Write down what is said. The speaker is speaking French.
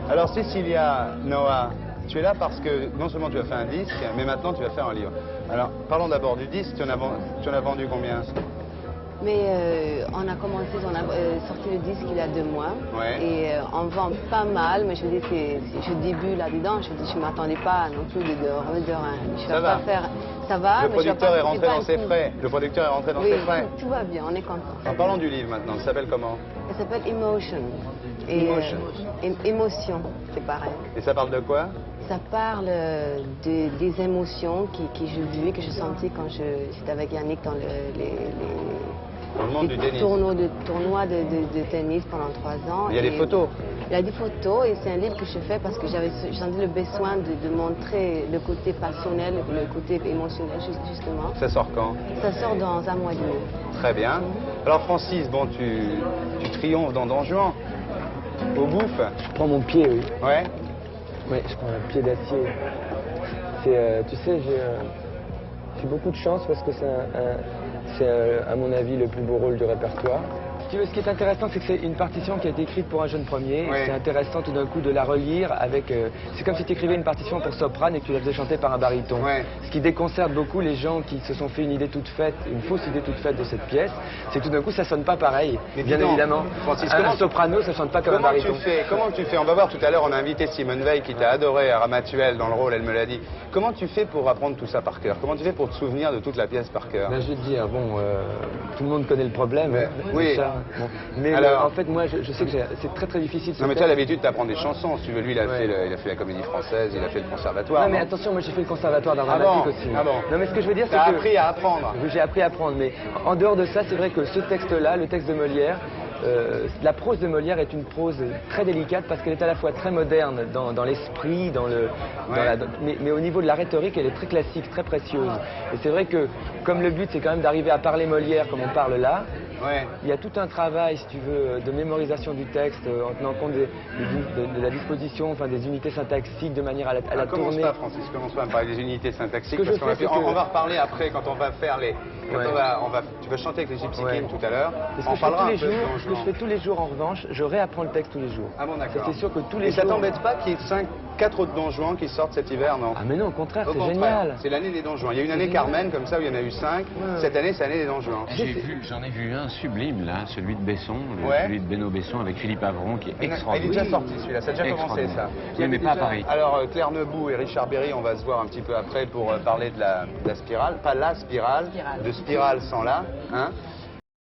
Alors Cecilia, Noah, tu es là parce que non seulement tu as fait un disque, mais maintenant tu vas faire un livre. Alors parlons d'abord du disque, tu en as vendu combien? Mais on a commencé, on a sorti le disque il y a 2 mois. Ouais. Et on vend pas mal, mais je veux dire, je débute là-dedans. Je ne m'attendais pas non plus de un. Ça va. Pas faire. Ça va, Le mais je vais producteur pas- est rentré c'est pas dans ses un coup. frais. Le producteur est rentré dans Oui, ses frais. tout va bien, on est content. En parlant du livre maintenant, ça s'appelle comment? Ça s'appelle Emotion. Et, Emotion. Émotion, c'est pareil. Et ça parle de quoi? Ça parle des émotions que je vivais, que je sentais quand j'étais avec Yannick dans Dans le monde du tennis. tournois de tennis pendant 3 ans. Il y a des photos. Il y a des photos et c'est un livre que je fais parce que j'avais senti le besoin de montrer le côté passionnel, le côté émotionnel justement. Ça sort quand? Ça sort dans 1 mois et demi. Très bien. Alors Francis, bon, tu triomphes dans Don Juan. Au bouffe? Je prends mon pied, oui. Ouais. Oui, je prends un pied d'acier. Tu sais, j'ai beaucoup de chance parce que c'est à mon avis le plus beau rôle du répertoire. Si tu veux, ce qui est intéressant, c'est que c'est une partition qui a été écrite pour un jeune premier. Oui. Et c'est intéressant tout d'un coup de la relire avec... c'est comme si tu écrivais une partition pour soprane et que tu la faisais chanter par un baryton. Ouais. Ce qui déconcerte beaucoup les gens qui se sont fait une idée toute faite, une fausse idée toute faite de cette pièce, c'est que tout d'un coup ça sonne pas pareil. Mais bien dis donc, évidemment. Francis, Un soprano, ça chante pas comme un Comment baryton. tu fais? On va voir tout à l'heure, on a invité Simone Veil qui t'a adoré à Ramatuelle dans le rôle, elle me l'a dit. Comment tu fais pour apprendre tout ça par cœur? Comment tu fais pour te souvenir de toute la pièce par cœur? Ben, je vais te dire, bon, tout le monde connaît le problème. Mais, hein, oui. ça. Bon. Mais Alors- en fait, moi, je sais que c'est très très difficile. Non mais tu as l'habitude d'apprendre des chansons, si tu veux, lui il a, il a fait la comédie française, il a fait le conservatoire. Non, mais non? attention, moi j'ai fait le conservatoire d'art Ah dramatique bon aussi. Ah bon. Non, mais ce que je veux dire, c'est T'as que... appris à apprendre. Oui, j'ai appris à apprendre, mais en dehors de ça, c'est vrai que ce texte-là, le texte de Molière, la prose de Molière est une prose très délicate parce qu'elle est à la fois très moderne dans l'esprit, Ouais. mais au niveau de la rhétorique, elle est très classique, très précieuse. Et c'est vrai que comme le but, c'est quand même d'arriver à parler Molière comme on parle là, Ouais. il y a tout un travail, si tu veux, de mémorisation du texte en tenant compte de la disposition, enfin des unités syntaxiques de manière à la Commence tourner. pas Francis, commence pas à me parler des unités syntaxiques, Ce que parce je qu'on fais, c'est que- on va reparler après quand on va faire les... quand Ouais. tu vas chanter avec les Gypsy Ouais. Kings tout à l'heure. Et ce On que je fais tous parlera les un peu de jours, Don ce que je Juan. fais tous les jours en revanche, je réapprends le texte tous les jours. Ah bon, d'accord. C'est sûr que tous les Et ça jours... t'embête pas qu'il y ait 4 autres Don Juan qui sortent cet hiver, non? Ah mais non, au contraire, Au c'est contraire, génial. c'est l'année des Don Juan. Il y a une année génial. Carmen comme ça où il y en a eu 5. Ouais. Cette année, c'est l'année des Don Juan. J'en ai vu un sublime là, celui de Besson, Ouais. celui de Benoît Besson avec Philippe Avron qui est Il est extraordinaire. déjà sorti celui-là, ça a déjà commencé ça. Oui, mais pas à Paris. Alors Claire Nebou et Richard Berry, on va se voir un petit peu après pour parler de la spirale. Pas la spirale, Spirale. de spirale sans la. Hein.